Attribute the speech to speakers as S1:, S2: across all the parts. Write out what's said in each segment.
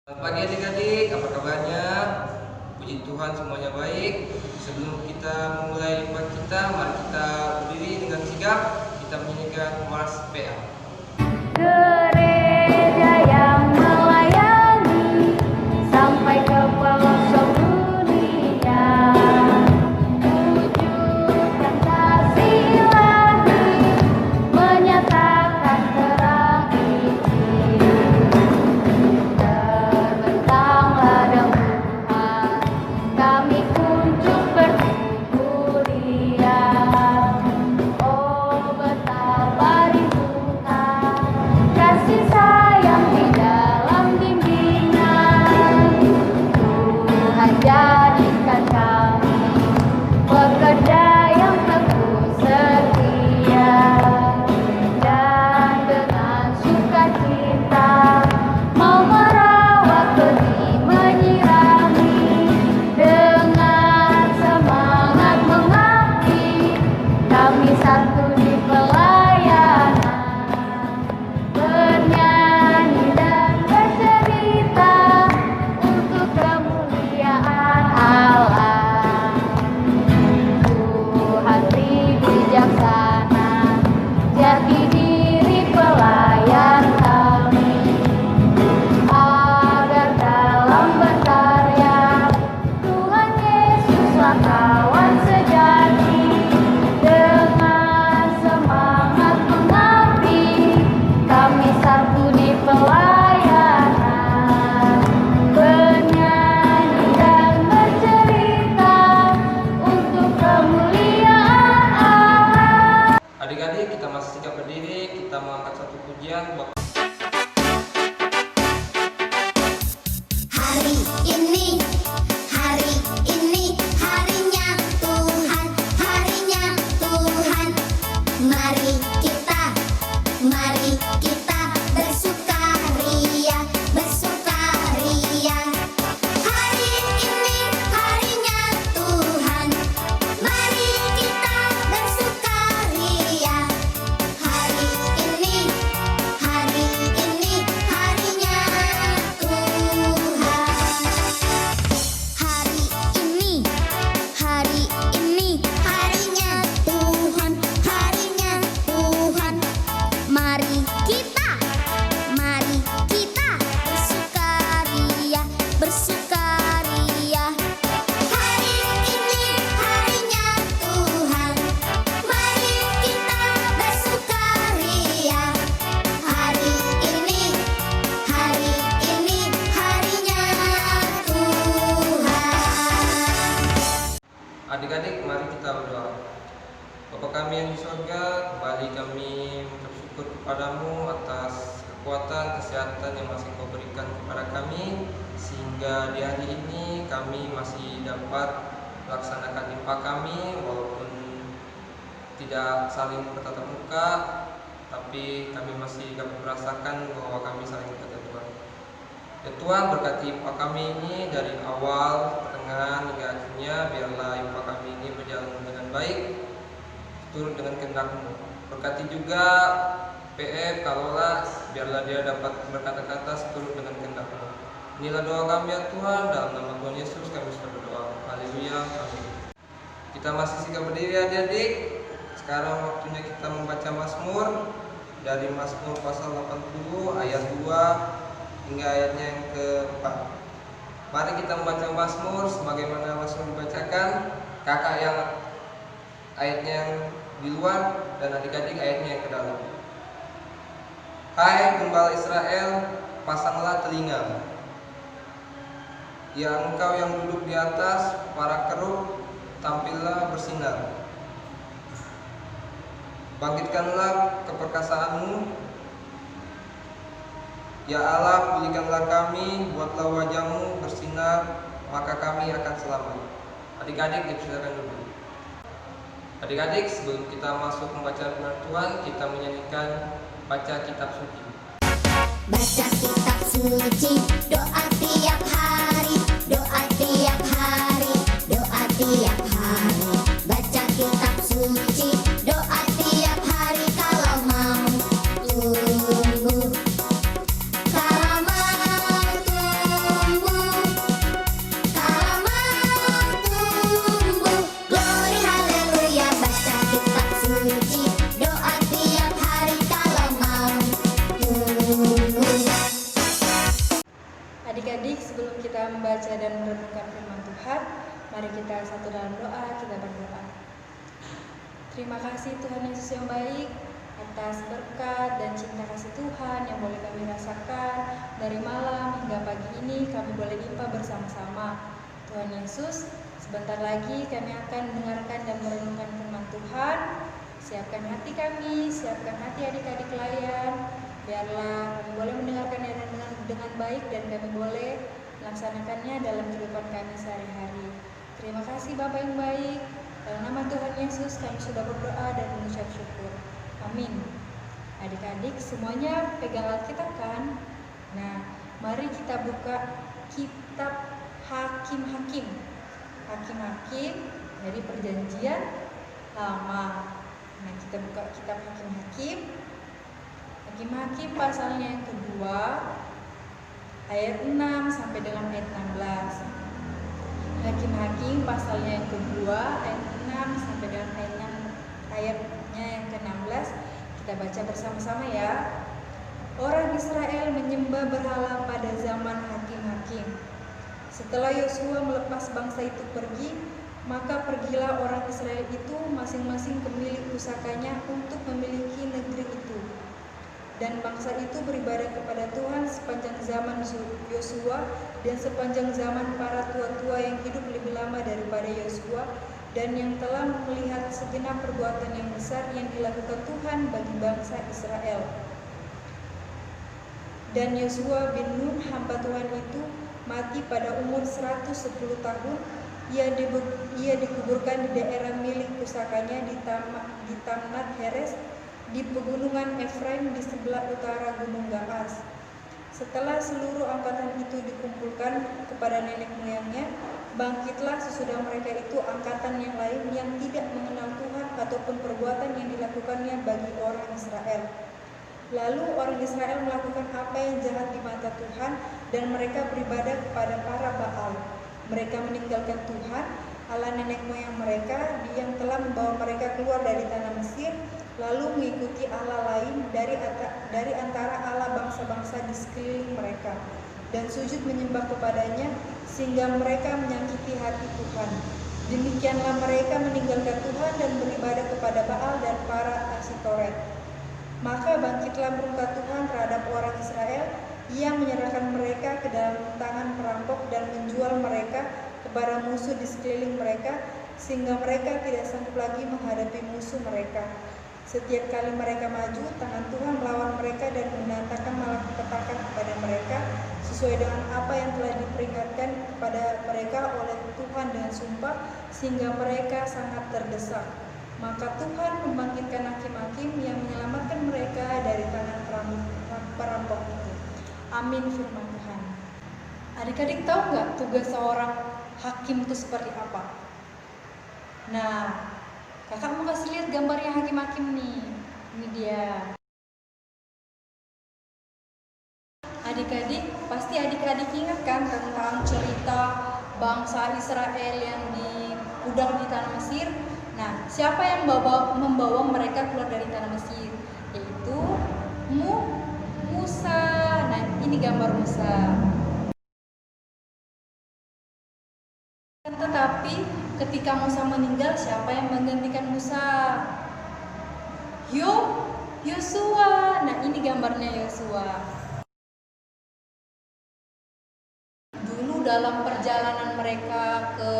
S1: Selamat pagi adik-adik, apa kabarnya? Puji Tuhan semuanya baik. Sebelum kita memulai ibadah kita, mari kita berdiri dengan sigap. Kita menyanyikan Mars PA.
S2: Gereja yang melayani sampai ke pelosok dunia, wujudkan kasih ilahi, menyatakan terang Injil. Terbentanglah dengan Tuhan, kami kunjung bertumbuh Dia. Oh betapa rindukan kasih sayang di dalam bimbingan. Tuhan jadikan kami pekerja yang teguh setia, dan dengan sukacita mau merawat benih menyirami, dengan semangat mengabdi kami satu di pelayanan, bernyanyi dan bercerita untuk kemuliaan Allah. Tuhan bijaksana, jati diri pelayan kami, agar dalam berkarya Tuhan Yesuslah kawan sejati. Dengan semangat mengabdi kami satu di pelayanan, bernyanyi dan bercerita untuk kemuliaan Allah.
S1: Adik-adik, kita masih sigap berdiri. Kita mengangkat satu pujian.
S3: Hari ini harinya Tuhan, mari kita bersukaria. Hari ini harinya Tuhan, mari kita bersukaria. Hari ini harinya Tuhan. Hari ini harinya Tuhan, mari kita bersukaria. Hari ini harinya Tuhan, mari kita bersukaria. Hari ini harinya Tuhan.
S1: Adik-adik, mari kita berdoa. Bapa kami yang di surga, kembali kami bersyukur kepadamu atas kekuatan, kesehatan yang masih kau berikan kepada kami, sehingga di hari ini kami masih dapat melaksanakan ibadah kami walaupun tidak saling bertatap muka, tapi kami masih dapat merasakan bahwa kami saling berkata Tuhan. Ya Tuhan, berkati ibadah kami ini dari awal, pertengahan hingga akhirnya. Biarlah ibadah kami ini berjalan dengan baik, turut dengan kehendak-Mu. Berkati juga PF Karola, biarlah dia dapat berkata-kata seturut dengan kehendak-Mu. Inilah doa kami ya Tuhan, dalam nama Tuhan Yesus kami sudah berdoa. Haleluya, amin. Kita masih sigap berdiri adik-adik. Sekarang waktunya kita membaca Mazmur, dari Mazmur pasal 80 ayat 2 hingga ayatnya yang ke-4. Mari kita membaca Mazmur sebagaimana Mazmur dibacakan. Kakak yang ayatnya yang di luar dan adik-adik ayatnya yang ke dalam. Hai gembala Israel, pasanglah telinga. Ya engkau yang duduk di atas para kerub, tampillah bersinar. Bangkitkanlah keperkasaanmu. Ya Allah, pulihkanlah kami, buatlah wajahmu bersinar, maka kami akan selamat. Adik-adik dipersilakan dulu. Adik-adik, sebelum kita masuk membaca firman Tuhan, kita menyanyikan baca kitab suci.
S3: Baca kitab suci, doa tiap hari, baca kitab suci, doa tiap hari. Kalau mau tumbuh, kalau mau
S4: dan merenungkan firman Tuhan, mari kita satu dalam doa, kita berdoa. Terima kasih Tuhan Yesus yang baik atas berkat dan cinta kasih Tuhan yang boleh kami rasakan dari malam hingga pagi ini. Kami boleh limpah bersama-sama. Tuhan Yesus, sebentar lagi kami akan mendengarkan dan merenungkan firman Tuhan. Siapkan hati kami, siapkan hati adik-adik layan, biarlah kami boleh mendengarkannya dengan baik dan kami boleh melaksanakannya dalam kehidupan kami sehari-hari. Terima kasih Bapa yang baik. Dalam nama Tuhan Yesus kami sudah berdoa dan mengucap syukur. Amin. Adik-adik semuanya pegang Alkitab kan? Nah, mari kita buka kitab Hakim-Hakim. Hakim-Hakim dari Perjanjian Lama. Nah, kita buka kitab Hakim-Hakim. Hakim-Hakim pasalnya yang kedua, ayat 6 sampai dengan ayat 16. Hakim-Hakim pasalnya yang kedua, ayat 6 sampai dengan ayatnya yang ke-16. Kita baca bersama-sama ya. Orang Israel menyembah berhala pada zaman Hakim-Hakim. Setelah Yosua melepas bangsa itu pergi, maka pergilah orang Israel itu masing-masing ke milik pusakanya untuk memiliki negeri itu. Dan bangsa itu beribadah kepada Tuhan sepanjang zaman Yosua dan sepanjang zaman para tua-tua yang hidup lebih lama daripada Yosua dan yang telah melihat segenap perbuatan yang besar yang dilakukan Tuhan bagi bangsa Israel. Dan Yosua bin Nun hamba Tuhan itu mati pada umur 110 tahun. Ia dikuburkan di daerah milik pusakanya di Tamnat Heres di pegunungan Efraim di sebelah utara Gunung Gaas. Setelah seluruh angkatan itu dikumpulkan kepada nenek moyangnya, bangkitlah sesudah mereka itu angkatan yang lain yang tidak mengenal Tuhan ataupun perbuatan yang dilakukannya bagi orang Israel. Lalu orang Israel melakukan apa yang jahat di mata Tuhan dan mereka beribadah kepada para Baal. Mereka meninggalkan Tuhan, Allah nenek moyang mereka yang telah membawa mereka keluar dari tanah Mesir, lalu mengikuti Allah lain dari antara Allah bangsa-bangsa di sekeliling mereka, dan sujud menyembah kepadanya, sehingga mereka menyakiti hati Tuhan. Demikianlah mereka meninggalkan Tuhan dan beribadah kepada Baal dan para Asitoret. Maka bangkitlah murka Tuhan terhadap orang Israel. Ia menyerahkan mereka ke dalam tangan perampok dan menjual mereka kepada musuh di sekeliling mereka, sehingga mereka tidak sanggup lagi menghadapi musuh mereka. Setiap kali mereka maju, tangan Tuhan melawan mereka dan mendatangkan malapetaka kepada mereka, sesuai dengan apa yang telah diperingatkan kepada mereka oleh Tuhan dengan sumpah, sehingga mereka sangat terdesak. Maka Tuhan membangkitkan hakim-hakim yang menyelamatkan mereka dari tangan perampok itu. Amin firman Tuhan. Adik-adik tahu nggak tugas seorang hakim itu seperti apa? Nah, kakak mau kasih lihat gambarnya hakim-hakim nih. Ini dia. Adik-adik, pasti adik-adik ingat kan tentang cerita bangsa Israel yang diudang di tanah Mesir? Nah, siapa yang membawa mereka keluar dari tanah Mesir? Yaitu Musa. Nah, ini gambar Musa. Tetapi ketika Musa meninggal, siapa yang menggantikan Musa? Yosua. Nah, ini gambarnya Yosua. Dulu dalam perjalanan mereka ke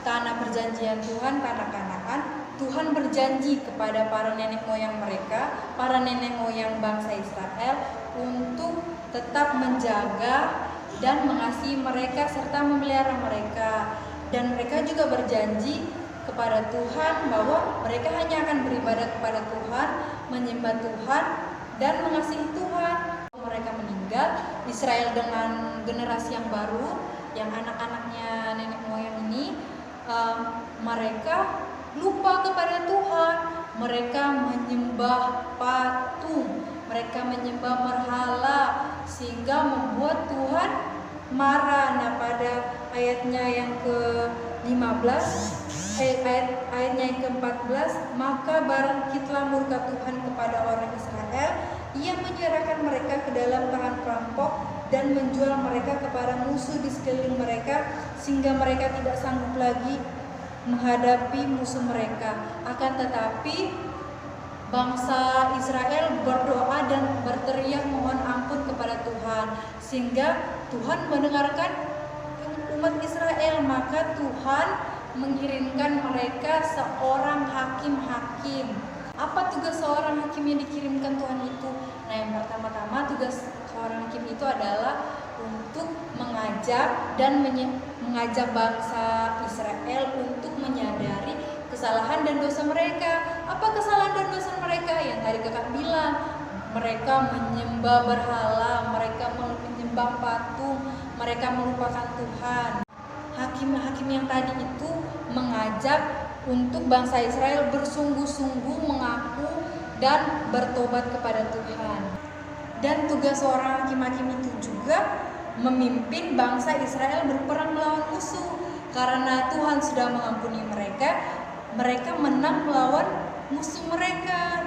S4: tanah perjanjian Tuhan, tanah Kanaan, Tuhan berjanji kepada para nenek moyang mereka, para nenek moyang bangsa Israel, untuk tetap menjaga dan mengasihi mereka serta memelihara mereka. Dan mereka juga berjanji kepada Tuhan bahwa mereka hanya akan beribadah kepada Tuhan, menyembah Tuhan, dan mengasihi Tuhan. Mereka meninggal, Israel dengan generasi yang baru, yang anak-anaknya nenek moyang ini, mereka lupa kepada Tuhan. Mereka menyembah patung, mereka menyembah berhala, sehingga membuat Tuhan marah. Nah, pada ayatnya yang ke-15, ayatnya yang ke-14, maka bangkitlah murka Tuhan kepada orang Israel. Ia menyerahkan mereka ke dalam tangan perampok dan menjual mereka kepada musuh di sekeliling mereka, sehingga mereka tidak sanggup lagi menghadapi musuh mereka. Akan tetapi bangsa Israel berdoa dan berteriak mohon ampun kepada Tuhan, sehingga Tuhan mendengarkan umat Israel. Maka Tuhan mengirimkan mereka seorang hakim-hakim. Apa tugas seorang hakim yang dikirimkan Tuhan itu? Nah, yang pertama-tama tugas seorang hakim itu adalah untuk mengajak dan mengajak bangsa Israel untuk menyadari kesalahan dan dosa mereka. Apa kesalahan dan dosa mereka? Yang tadi kakak bilang, mereka menyembah berhala, mereka menyembah patung, mereka melupakan Tuhan. Hakim-hakim yang tadi itu mengajak untuk bangsa Israel bersungguh-sungguh mengaku dan bertobat kepada Tuhan. Dan tugas seorang hakim-hakim itu juga memimpin bangsa Israel berperang melawan musuh. Karena Tuhan sudah mengampuni mereka, mereka menang melawan musuh mereka.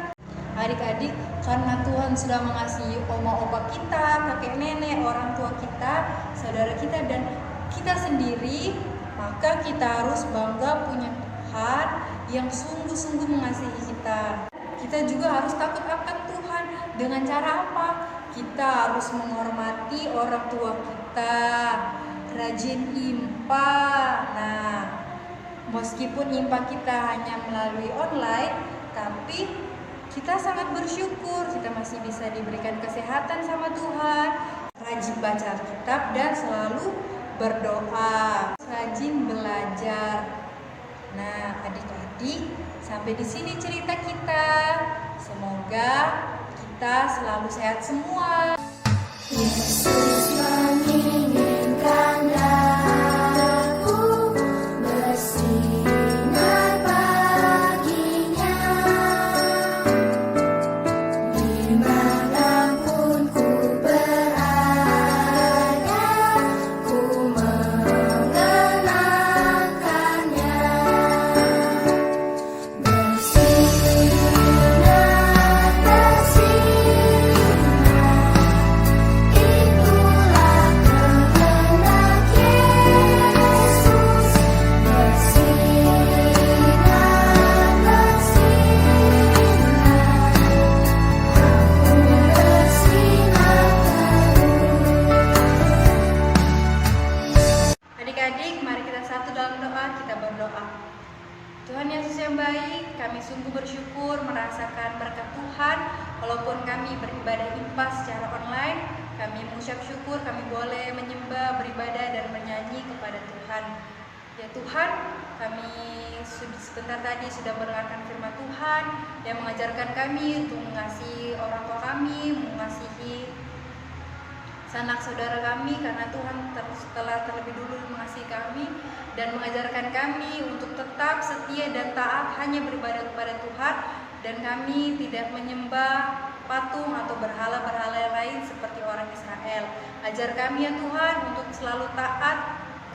S4: Adik-adik, karena Tuhan sudah mengasihi oma-opa kita, kakek nenek, orang tua kita, saudara kita, dan kita sendiri, maka kita harus bangga punya Tuhan yang sungguh-sungguh mengasihi kita. Kita juga harus takut akan Tuhan. Dengan cara apa? Kita harus menghormati orang tua kita, rajin infak. Nah, meskipun infak kita hanya melalui online, tapi kita sangat bersyukur kita masih bisa diberikan kesehatan sama Tuhan, rajin baca Alkitab dan selalu berdoa, rajin belajar. Nah, adik-adik, sampai di sini cerita kita. Semoga kita selalu sehat semua.
S3: Yesus menginginkan aku bersinar baginya, dimanapun ku berada, ku mengenangkannya. Bersinar, bersinar, itulah kehendak Yesus. Bersinar, bersinar, aku bersinar terus.
S4: Adik-adik, mari kita satu dalam doa, kita berdoa. Tuhan Yesus yang baik, kami sungguh bersyukur merasakan berkat Tuhan. Walaupun kami beribadah impas secara online, kami mengucap syukur kami boleh menyembah, beribadah, dan bernyanyi kepada Tuhan. Ya Tuhan, kami sebentar tadi sudah mendengarkan firman Tuhan yang mengajarkan kami untuk mengasihi orang tua kami, mengasihi sanak saudara kami, karena Tuhan telah terlebih dulu mengasihi kami dan mengajarkan kami untuk tetap setia dan taat hanya beribadah kepada Tuhan, dan kami tidak menyembah patung atau berhala-berhala lain seperti orang Israel. Ajar kami ya Tuhan untuk selalu taat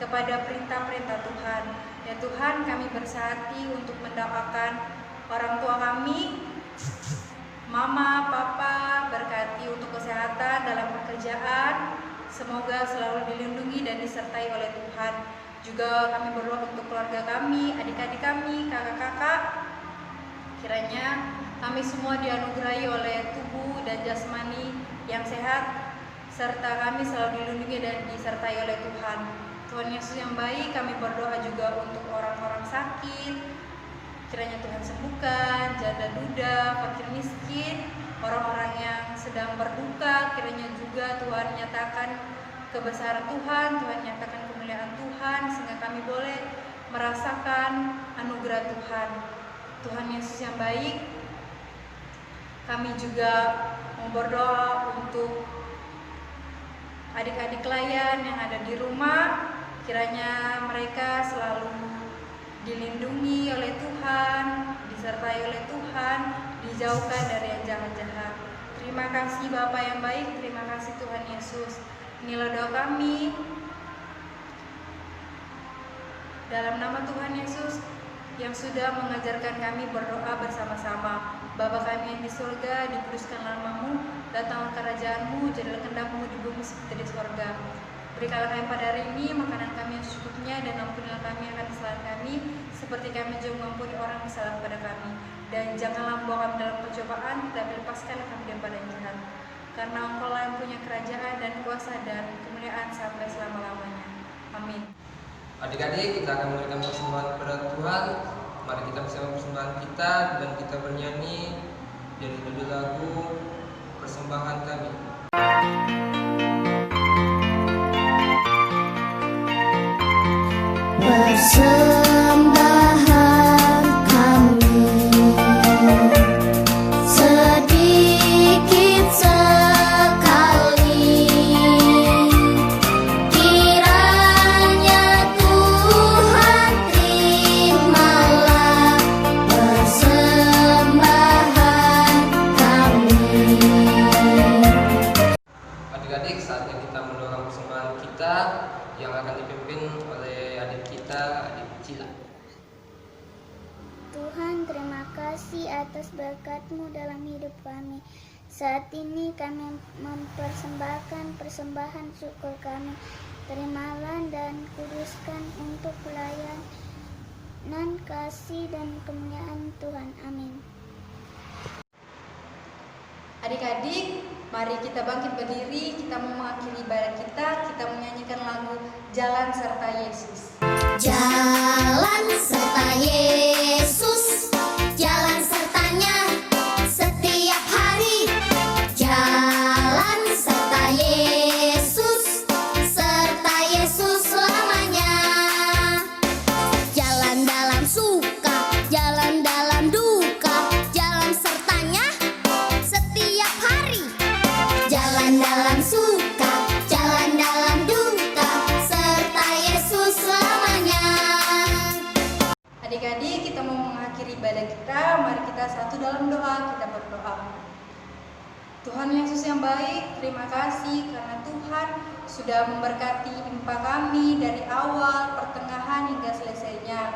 S4: kepada perintah-perintah Tuhan. Ya Tuhan, kami bersehati untuk mendoakan orang tua kami, Mama, Papa, berkati untuk kesehatan dalam pekerjaan. Semoga selalu dilindungi dan disertai oleh Tuhan. Juga kami berdoa untuk keluarga kami, adik-adik kami, kakak-kakak. Kiranya kami semua dianugerahi oleh tubuh dan jasmani yang sehat, serta kami selalu dilindungi dan disertai oleh Tuhan. Tuhan Yesus yang baik, kami berdoa juga untuk orang-orang sakit. Kiranya Tuhan sembuhkan janda duda, fakir miskin, orang-orang yang sedang berduka. Kiranya juga Tuhan nyatakan kebesaran Tuhan, Tuhan nyatakan kemuliaan Tuhan, sehingga kami boleh merasakan anugerah Tuhan. Tuhan Yesus yang baik, kami juga mau berdoa untuk adik-adik klien yang ada di rumah. Kiranya mereka selalu dilindungi oleh Tuhan, disertai oleh Tuhan, dijauhkan dari yang jahat-jahat. Terima kasih Bapa yang baik, terima kasih Tuhan Yesus. Inilah doa kami dalam nama Tuhan Yesus yang sudah mengajarkan kami berdoa bersama-sama.
S5: Bapa kami yang di surga, dikuduskan namamu, datanglah kerajaanmu, jadilah kehendak-Mu di bumi seperti di surga. Berikanlah kami pada hari ini makanan kami yang secukupnya, dan ampunilah kami akan kesalahan kami, seperti kami juga mengampuni orang yang bersalah kepada kami. Dan janganlah membawa kami dalam pencobaan, tetapi lepaskanlah kami daripada yang jahat. Karena Engkau-lah yang punya kerajaan dan kuasa dan kemuliaan sampai selama-lamanya. Amin.
S1: Adik-adik, kita akan memberikan persembahan kepada Tuhan. Mari kita bersama persembahan kita dan kita bernyanyi dari judul lagu Persembahan Kami.
S3: Persembahan kami sedikit sekali, kiranya Tuhan terimalah persembahan kami.
S1: Adik-adik, saatnya kita mendorong persembahan kita yang akan dipimpin oleh adik kita, adik Cila.
S6: Tuhan, terima kasih atas berkat-Mu dalam hidup kami. Saat ini kami mempersembahkan persembahan syukur kami. Terimalah dan kuduskan untuk pelayanan kasih dan kemuliaan Tuhan. Amin.
S5: Adik-adik, mari kita bangkit berdiri, kita mau mengakhiri ibadah kita menyanyikan lagu Jalan Serta Yesus.
S3: Jalan serta Yesus, jalan sertanya setiap hari. Jalan serta Yesus selamanya. Jalan dalam suka, jalan dalam duka, jalan sertanya setiap hari. Jalan dalam suka, jalan dalam duka, serta Yesus selamanya.
S5: Adik-adik, kita mau mengakhiri ibadah kita, mari kita satu dalam doa, kita berdoa. Tuhan Yesus yang baik, terima kasih karena Tuhan sudah memberkati impa kami dari awal, pertengahan hingga selesainya.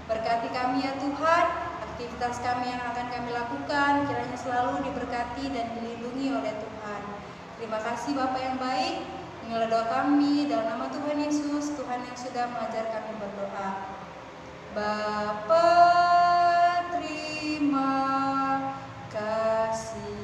S5: Berkati kami ya Tuhan, aktivitas kami yang akan kami lakukan kiranya selalu diberkati dan dilindungi oleh Tuhan. Terima kasih Bapa yang baik, inilah doa kami dalam nama Tuhan Yesus, Tuhan yang sudah mengajar kami berdoa. Bapa, terima kasih.